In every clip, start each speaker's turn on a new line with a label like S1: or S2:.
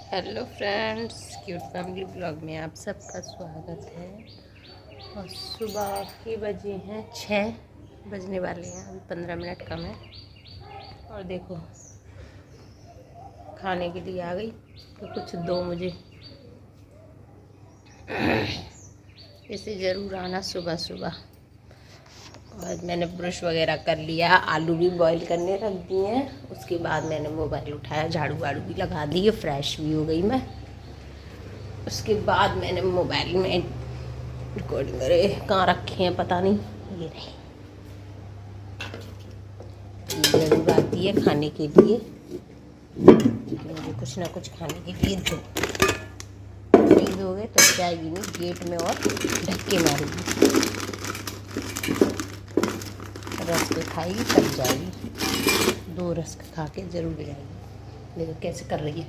S1: Hello friends, cute family blog में आप सबका स्वागत है। और सुबह के बजे हैं 6 बजने वाले हैं, अभी 15 मिनट कम है। और देखो खाने के लिए आ गई, तो कुछ दो मुझे। इसे ज़रूर आना सुबह सुबह। और मैंने ब्रश वगैरह कर लिया, आलू भी बॉईल करने रख दिए हैं। उसके बाद मैंने मोबाइल उठाया, झाड़ू वाड़ू भी लगा दी, फ्रेश भी हो गई मैं। उसके बाद मैंने मोबाइल में रिकॉर्डिंग करे कहाँ रखे हैं पता नहीं, ये रहे। ये जरूर आती है खाने के लिए, क्योंकि मुझे कुछ ना कुछ खाने के लिए दो। नहीं दोगे तो जाएगी नहीं गेट में और धक्के मारेगी। रस्क खाएगी तब जाएगी, 2 रस्क खा के ज़रूर जाएगी। देखो कैसे कर रही है।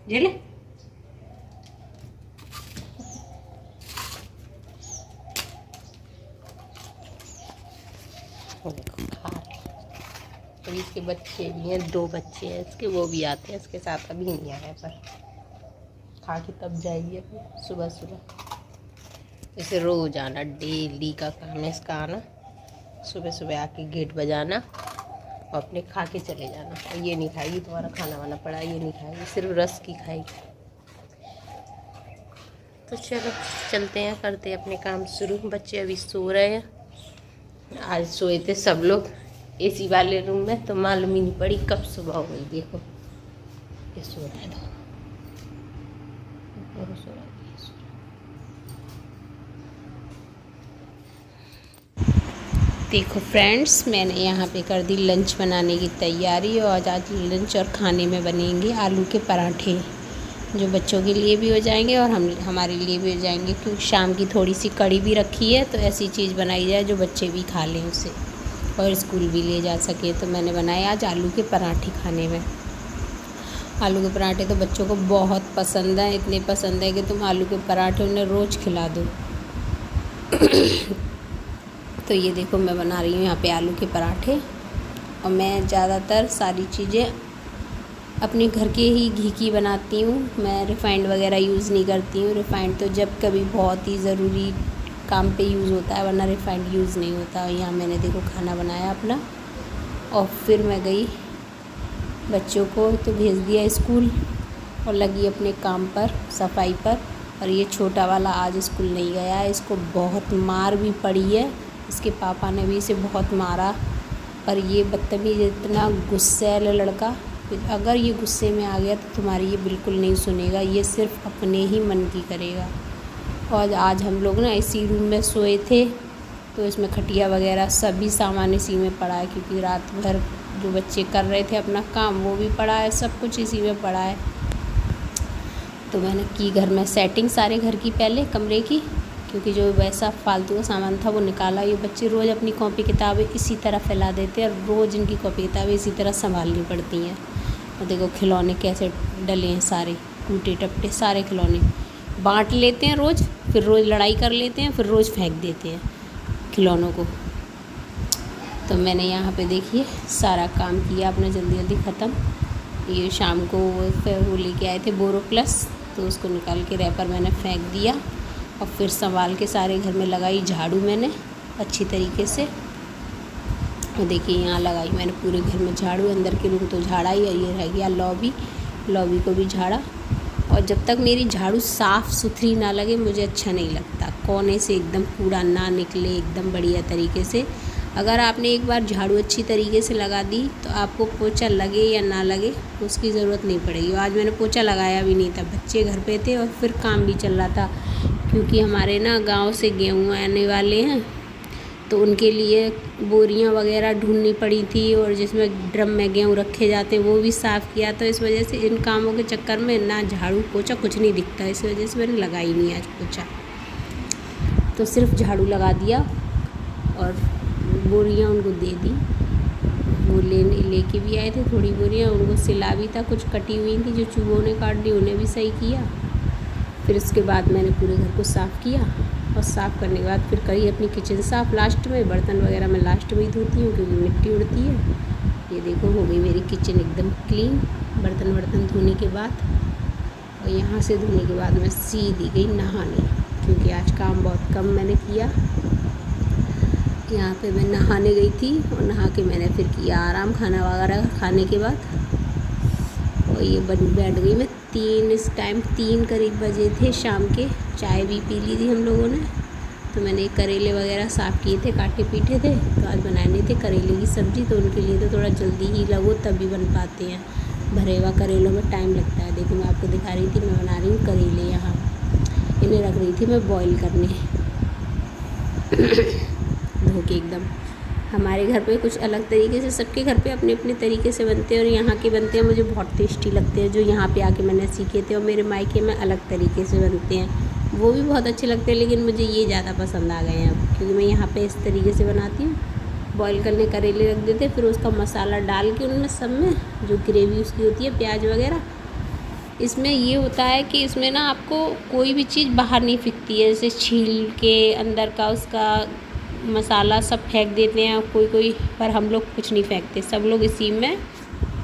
S1: ये ले देखो खा रहे। तो इसके बच्चे भी हैं, 2 बच्चे हैं इसके, वो भी आते हैं इसके साथ। अभी नहीं आया पर खा के तब जाएगी अभी सुबह सुबह। इसे रोज़ आना, डेली का काम है इसका आना। सुबह सुबह आके गेट बजाना और अपने खा के चले जाना। और ये नहीं खाएगी, तुम्हारा खाना वाना पड़ा, ये नहीं खाएगी, सिर्फ रस की खाएगी। तो चलो चलते हैं, करते हैं अपने काम शुरू। बच्चे अभी सो रहे हैं। आज सोए थे सब लोग एसी वाले रूम में, तो मालूम ही नहीं पड़ी कब सुबह हो गई। देखो ये सो रहा है, सो रहा है। देखो फ्रेंड्स, मैंने यहाँ पे कर दी लंच बनाने की तैयारी। और आज लंच और खाने में बनेंगे आलू के पराठे, जो बच्चों के लिए भी हो जाएंगे और हमारे लिए भी हो जाएंगे। क्योंकि शाम की थोड़ी सी कड़ी भी रखी है, तो ऐसी चीज़ बनाई जाए जो बच्चे भी खा लें उसे और स्कूल भी ले जा सके। तो मैंने बनाए आज आलू के पराठे। खाने में आलू के पराठे तो बच्चों को बहुत पसंद है, इतने पसंद है कि तुम आलू के पराठे उन्हें रोज़ खिला दो। तो ये देखो मैं बना रही हूँ यहाँ पे आलू के पराठे। और मैं ज़्यादातर सारी चीज़ें अपने घर के ही घी की बनाती हूँ। मैं रिफ़ाइंड वगैरह यूज़ नहीं करती हूँ। रिफ़ाइंड तो जब कभी बहुत ही ज़रूरी काम पे यूज़ होता है, वरना रिफ़ाइंड यूज़ नहीं होता। और यहाँ मैंने देखो खाना बनाया अपना, और फिर मैं गई बच्चों को तो भेज दिया स्कूल और लगी अपने काम पर, सफाई पर। और ये छोटा वाला आज स्कूल नहीं गया है, इसको बहुत मार भी पड़ी है। इसके पापा ने भी इसे बहुत मारा। पर ये बदतमीज़, इतना गुस्सैल लड़का, अगर ये गुस्से में आ गया तो तुम्हारी ये बिल्कुल नहीं सुनेगा, ये सिर्फ अपने ही मन की करेगा। और आज हम लोग ना इसी रूम में सोए थे, तो इसमें खटिया वगैरह सभी सामान इसी में पड़ा है। क्योंकि रात भर जो बच्चे कर रहे थे अपना काम, वो भी पड़ा है, सब कुछ इसी में पड़ा है। तो मैंने की घर में सेटिंग सारे घर की पहले कमरे की, क्योंकि जो वैसा फालतू का सामान था वो निकाला। ये बच्चे रोज़ अपनी कॉपी किताबें इसी तरह फैला देते हैं, और रोज़ इनकी कॉपी किताबें इसी तरह संभालनी पड़ती हैं। और देखो खिलौने कैसे डले हैं, सारे टूटे टपटे सारे खिलौने। बांट लेते हैं रोज़, फिर रोज़ लड़ाई कर लेते हैं, फिर रोज़ फेंक देते हैं खिलौनों को। तो मैंने यहाँ पे देखिए सारा काम किया अपना जल्दी जल्दी ख़त्म। ये शाम को वो लेके आए थे बोरोप्लस, तो उसको निकाल के रैपर मैंने फेंक दिया। और फिर संभाल के सारे घर में लगाई झाड़ू मैंने अच्छी तरीके से। और देखिए यहाँ लगाई मैंने पूरे घर में झाड़ू। अंदर के रूम तो झाड़ा ही, और ये रह गया लॉबी को भी झाड़ा। और जब तक मेरी झाड़ू साफ़ सुथरी ना लगे मुझे अच्छा नहीं लगता। कोने से एकदम कूड़ा ना निकले एकदम बढ़िया तरीके से। अगर आपने एक बार झाड़ू अच्छी तरीके से लगा दी तो आपको पोछा लगे या ना लगे उसकी ज़रूरत नहीं पड़ेगी। आज मैंने पोछा लगाया भी नहीं था, बच्चे घर पे थे और फिर काम भी चल रहा था। क्योंकि हमारे ना गांव से गेहूँ आने वाले हैं, तो उनके लिए बोरियां वगैरह ढूंढनी पड़ी थी, और जिसमें ड्रम में गेहूँ रखे जाते हैं वो भी साफ़ किया। तो इस वजह से इन कामों के चक्कर में ना झाड़ू पोछा कुछ नहीं दिखता, इस वजह से मैंने लगा ही नहीं आज पोछा। तो सिर्फ झाड़ू लगा दिया और बोरियां उनको दे दी। वो लेके भी आए थे थोड़ी बोरियां, उनको सिला भी था, कुछ कटी हुई थी जो चूहों ने काट दी, उन्हें भी सही किया। फिर उसके बाद मैंने पूरे घर को साफ़ किया और साफ़ करने के बाद फिर करी अपनी किचन साफ़ लास्ट में। बर्तन वगैरह मैं लास्ट में ही धोती हूँ क्योंकि मिट्टी उड़ती है। ये देखो हो गई मेरी किचन एकदम क्लीन बर्तन धोने के बाद। और यहाँ से धोने के बाद मैं सीधी गई नहाने, क्योंकि आज काम बहुत कम मैंने किया। यहाँ पे मैं नहाने गई थी और नहा के मैंने फिर किया आराम खाना वगैरह खाने के बाद। और ये बैठ गई मैं 3 इस टाइम 3 करीब बजे थे शाम के। चाय भी पी ली थी हम लोगों ने। तो मैंने करेले वगैरह साफ़ किए थे, काटे पीटे थे। तो आज बनाने थे करेले की सब्ज़ी, तो उनके लिए तो थोड़ा जल्दी ही लगो तभी बन पाते हैं। भरे हुआ करेलों में टाइम लगता है। देखो मैं आपको दिखा रही थी, मैं बना रही हूँ करेले। यहाँ इन्हें रख रही थी मैं बॉईल करने धो के एकदम। हमारे घर पे कुछ अलग तरीके से, सबके घर पे अपने अपने तरीके से बनते हैं और यहाँ के बनते हैं मुझे बहुत टेस्टी लगते हैं। जो यहाँ पे आके मैंने सीखे थे और मेरे मायके में अलग तरीके से बनते हैं, वो भी बहुत अच्छे लगते हैं, लेकिन मुझे ये ज़्यादा पसंद आ गए हैं अब, क्योंकि मैं यहाँ पे इस तरीके से बनाती हूँ। बॉईल करने करेले रख देते, फिर उसका मसाला डाल के उनमें सब में जो ग्रेवी उसकी होती है प्याज वगैरह। इसमें ये होता है कि इसमें ना आपको कोई भी चीज़ बाहर नहीं फेंकती है, जैसे छील के अंदर का उसका मसाला सब फेंक देते हैं कोई, पर हम लोग कुछ नहीं फेंकते। सब लोग इसी में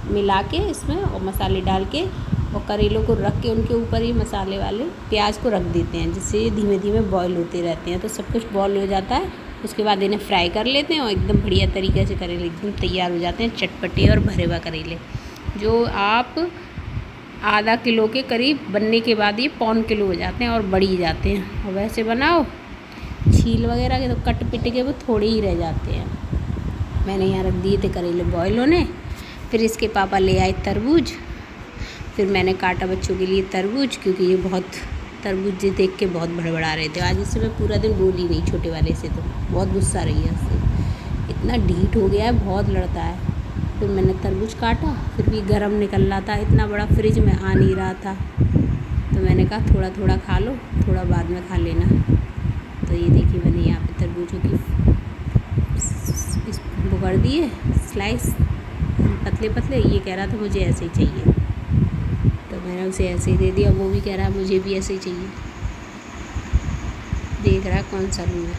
S1: मिला के इसमें और मसाले डाल के और करेलों को रख के उनके ऊपर ही मसाले वाले प्याज को रख देते हैं, जिससे ये धीमे धीमे बॉईल होते रहते हैं। तो सब कुछ बॉईल हो जाता है। उसके बाद इन्हें फ्राई कर लेते हैं और एकदम बढ़िया तरीके से करेले एकदम तैयार हो जाते हैं, चटपटे और भरे हुए करेले, जो आप आधा किलो के करीब बनने के बाद ये 1.25 किलो हो जाते हैं और बढ़ी जाते हैं। और वैसे बनाओ छील वगैरह के तो कट पिट के वो थोड़े ही रह जाते हैं। मैंने यहाँ रख दिए थे करेले बॉईल होने। फिर इसके पापा ले आए तरबूज, फिर मैंने काटा बच्चों के लिए तरबूज, क्योंकि ये बहुत तरबूज देख के बहुत बड़बड़ा रहे थे। आज इससे मैं पूरा दिन बोली नहीं, छोटे वाले से तो बहुत गुस्सा रही है उससे, इतना ढीठ हो गया है, बहुत लड़ता है। फिर मैंने तरबूज काटा, फिर भी गर्म निकल रहा था, इतना बड़ा फ्रिज में आ नहीं रहा था, तो मैंने कहा थोड़ा थोड़ा खा लो, थोड़ा बाद में खा लेना। तो ये देखिए मैंने यहाँ पे तरबूजों की वो कर दिए स्लाइस पतले पतले। ये कह रहा था मुझे ऐसे ही चाहिए, तो मैंने उसे ऐसे ही दे दिया। वो भी कह रहा है मुझे भी ऐसे ही चाहिए। देख रहा है कौन सा लूँ मैं।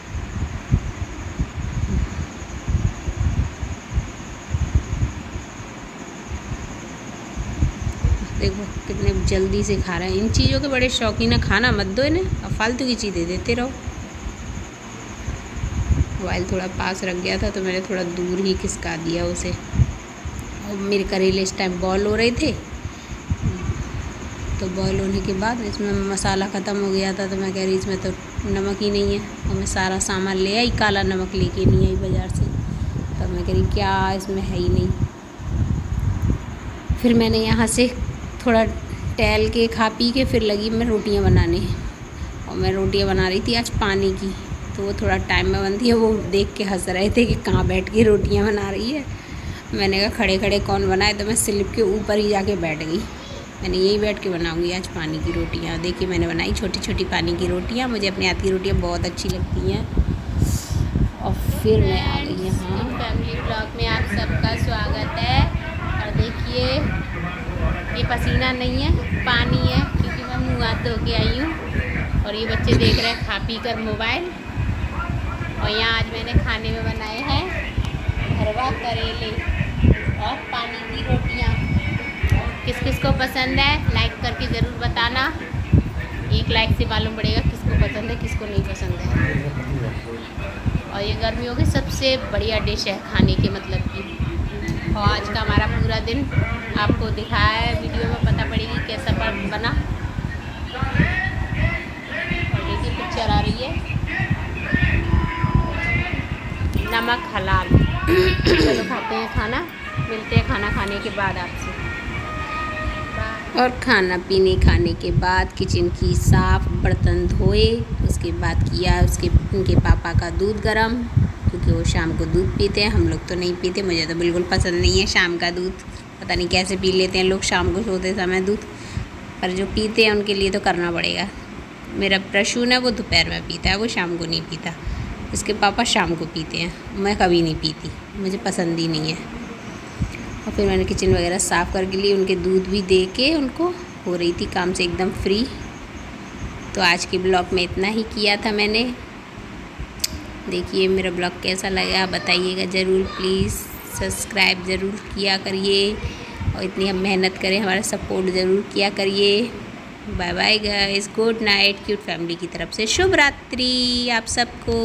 S1: देखो कितने जल्दी से खा रहे हैं। इन चीज़ों के बड़े शौकीन है, खाना मत दो इन्हें और फालतू की चीज़ें देते रहो। मोबाइल थोड़ा पास रख गया था तो मैंने थोड़ा दूर ही खिसका दिया उसे। और मेरे करेले इस टाइम बॉयल हो रहे थे, तो बॉयल होने के बाद इसमें मसाला ख़त्म हो गया था, तो मैं कह रही इसमें तो नमक ही नहीं है। और मैं सारा सामान ले आई, काला नमक लेके नहीं आई बाज़ार से, तो मैं कह रही क्या इसमें है ही नहीं। फिर मैंने यहाँ से थोड़ा टहल के खा पी के फिर लगी मैं रोटियाँ बनाने। और मैं रोटियाँ बना रही थी आज पानी की, तो वो थोड़ा टाइम में बनती है। वो देख के हंस रहे थे कि कहाँ बैठ के रोटियाँ बना रही है। मैंने कहा खड़े खड़े कौन बनाए, तो मैं स्लिप के ऊपर ही जाके बैठ गई। मैंने यही बैठ के बनाऊंगी आज पानी की रोटियाँ। देखिए मैंने बनाई छोटी छोटी पानी की रोटियाँ। मुझे अपने हाथ की रोटियाँ बहुत अच्छी लगती हैं। और फिर मैं आ गई यहाँ फैमिली ब्लॉग में, आप सबका स्वागत है। और देखिए ये पसीना नहीं है, पानी है, क्योंकि मैं मुँह हाथ धो के आई हूँ। और ये बच्चे देख रहे हैं खा पी कर मोबाइल। और यहाँ आज मैंने खाने में बनाए हैं भरवा करेले और पानी की रोटियाँ। किस किस को पसंद है लाइक करके ज़रूर बताना। एक लाइक से मालूम पड़ेगा किसको पसंद है किसको नहीं पसंद है। और ये गर्मियों की सबसे बढ़िया डिश है खाने के मतलब की। और आज का हमारा पूरा दिन आपको दिखाया है, वीडियो में पता पड़ेगी कैसा बना। और देखिए पिक्चर आ रही है नमक हलाल। चलो खाते हैं खाना, मिलते हैं खाना खाने के बाद आपसे। और खाना पीने खाने के बाद किचन की साफ़, बर्तन धोए, उसके बाद किया उनके पापा का दूध गरम, क्योंकि वो शाम को दूध पीते हैं। हम लोग तो नहीं पीते, मुझे तो बिल्कुल पसंद नहीं है शाम का दूध। पता नहीं कैसे पी लेते हैं लोग शाम को सोते समय दूध, पर जो पीते हैं उनके लिए तो करना पड़ेगा। मेरा प्रसून है वो दोपहर में पीता है, वो शाम को नहीं पीता। उसके पापा शाम को पीते हैं, मैं कभी नहीं पीती, मुझे पसंद ही नहीं है। और फिर मैंने किचन वगैरह साफ़ करके लिए, उनके दूध भी दे के उनको हो रही थी काम से एकदम फ्री। तो आज के ब्लॉग में इतना ही किया था मैंने। देखिए मेरा ब्लॉग कैसा लगा बताइएगा ज़रूर, प्लीज़ सब्सक्राइब ज़रूर किया करिए और इतनी हम मेहनत करें, हमारा सपोर्ट ज़रूर किया करिए। Bye bye guys, good night cute family की तरफ से शुभ रात्रि आप सबको।